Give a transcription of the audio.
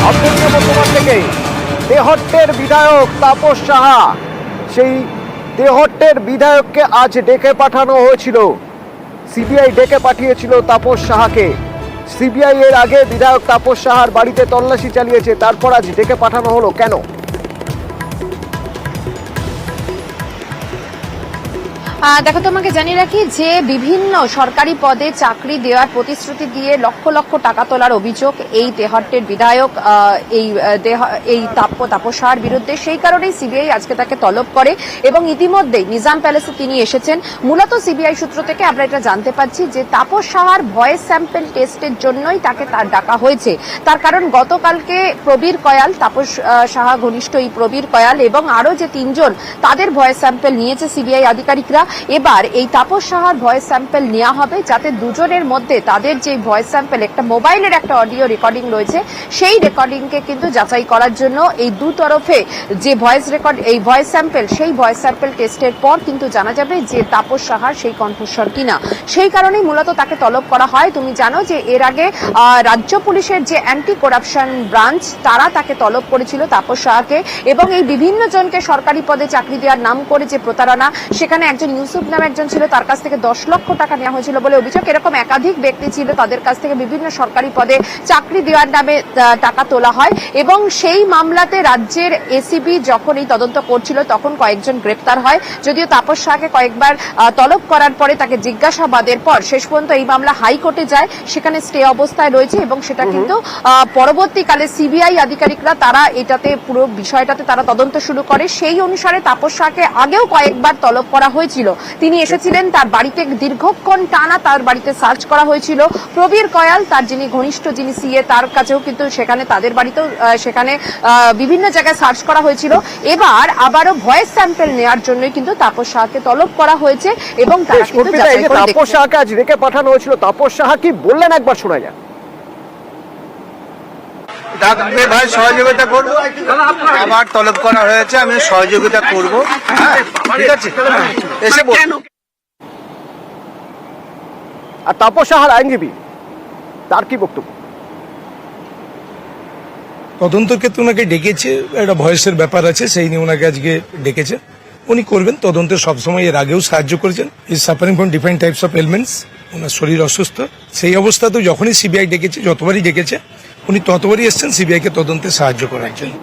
Update বর্তমান থেকে তেহট্টের বিধায়ক তাপস সাহা, সেই তেহট্টের বিধায়ককে আজ ডেকে পাঠানো হয়েছিল। সিবিআই ডেকে পাঠিয়েছিল তাপস সাহাকে। সিবিআই এর আগে বিধায়ক তাপস সাহার বাড়িতে তল্লাশি চালিয়েছে, তারপর আজ ডেকে পাঠানো হলো কেন? দেখো, তোমাকে জানিয়ে রাখি যে বিভিন্ন সরকারি পদে চাকরি দেওয়ার প্রতিশ্রুতি দিয়ে লক্ষ লক্ষ টাকা তোলার অভিযোগ এই তেহট্টের বিধায়ক এই তাপস সাহার বিরুদ্ধে। সেই কারণেই সিবিআই আজকে তাকে তলব করে এবং ইতিমধ্যেই নিজাম প্যালেসে তিনি এসেছেন। মূলত সিবিআই সূত্র থেকে আমরা এটা জানতে পারছি যে তাপস সাহার ভয়েস স্যাম্পল টেস্টের জন্যই তাকে ডাকা হয়েছে। তার কারণ গতকালকে প্রবীর কয়াল, তাপস সাহা ঘনিষ্ঠ এই প্রবীর কয়াল এবং আরো যে তিনজন, তাদের ভয়েস স্যাম্পল নিয়েছে সিবিআই আধিকারিকরা। এবার এই তাপস সাহার ভয়েস স্যাম্পল নেওয়া হবে, যাতে দুজনের মধ্যে তাদের যে ভয়েস স্যাম্পল, একটা মোবাইলের একটা অডিও রেকর্ডিং রয়েছে, সেই রেকর্ডিংকে কিন্তু যাচাই করার জন্য এই দু তরফে যে ভয়েস রেকর্ড, এই ভয়েস স্যাম্পল, সেই ভয়েস স্যাম্পল টেস্টের পর কিন্তু জানা যাবে যে তাপস সাহার সেই কণ্ঠস্বর কিনা। সেই কারণেই মূলত তাকে তলব করা হয়। তুমি জানো যে এর আগে রাজ্য পুলিশের যে অ্যান্টি করাপশন ব্রাঞ্চ, তারা তাকে তলব করেছিল তাপস সাহাকে, এবং এই বিভিন্ন জনকে সরকারি পদে চাকরি দেওয়ার নাম করে যে প্রতারণা, সেখানে একজন ইউসুফ নামে একজন ছিল, তার কাছ থেকে 10 লক্ষ টাকা নেওয়া হয়েছিল বলে অভিযোগ। এরকম একাধিক ব্যক্তি ছিল, তাদের কাছ থেকে বিভিন্ন সরকারি পদে চাকরি দেওয়ার নামে টাকা তোলা হয় এবং সেই মামলাতে রাজ্যের এসিবি যখন এই তদন্ত করছিল তখন কয়েকজন গ্রেপ্তার হয়। যদিও তাপস সাহাকে কয়েকবার তলব করার পরে তাকে জিজ্ঞাসাবাদের পর শেষ পর্যন্ত এই মামলা হাইকোর্টে যায়, সেখানে স্টে অবস্থায় রয়েছে এবং সেটা কিন্তু পরবর্তীকালে সিবিআই আধিকারিকরা তারা এটাতে পুরো বিষয়টাতে তারা তদন্ত শুরু করে। সেই অনুসারে তাপস সাহাকে আগেও কয়েকবার তলব করা হয়েছিল। তিনি এসেছিলেন, তার বাড়িতে দীর্ঘক্ষণ টানা তার বাড়িতে সার্চ করা হয়েছিল। প্রবীর কয়াল, তার যিনি ঘনিষ্ঠ, যিনি সিএ, তার কাছেও কিন্তু সেখানে তাদের বাড়িতেও সেখানে বিভিন্ন জায়গায় সার্চ করা হয়েছিল। এবার আবারও ভয়েস স্যাম্পল নেওয়ার জন্যই কিন্তু তাপস সাহাকে তলব করা হয়েছে এবং তারা কিন্তু যাচাই করে তাপস সাহাকে আজ ডেকে পাঠানো হয়েছিল। তাপস সাহা কি বললেন একবার শোনা যায়? ডাকবে ভাই, সহযোগিতা করবো, আমার তলব করা হয়েছে, আমি সহযোগিতা করবো। ঠিক আছে, এসে আর তাপস সাহার আইনজীবী, তার কি বক্তব্য? তদন্তের ক্ষেত্রে ওনাকে ডেকেছে, একটা ভয়েসের ব্যাপার আছে, সেই নিয়ে ওনাকে আজকে ডেকেছে। উনি করবেন তদন্তে, সবসময় এর আগেও সাহায্য করেছেন। Is suffering from different types of elements, ওনার শরীর অসুস্থ। সেই অবস্থাতেও যখনই সিবিআই ডেকেছে, যতবারই ডেকেছে, উনি ততবারই এসছেন সিবিআইকে তদন্তে সাহায্য করার জন্য।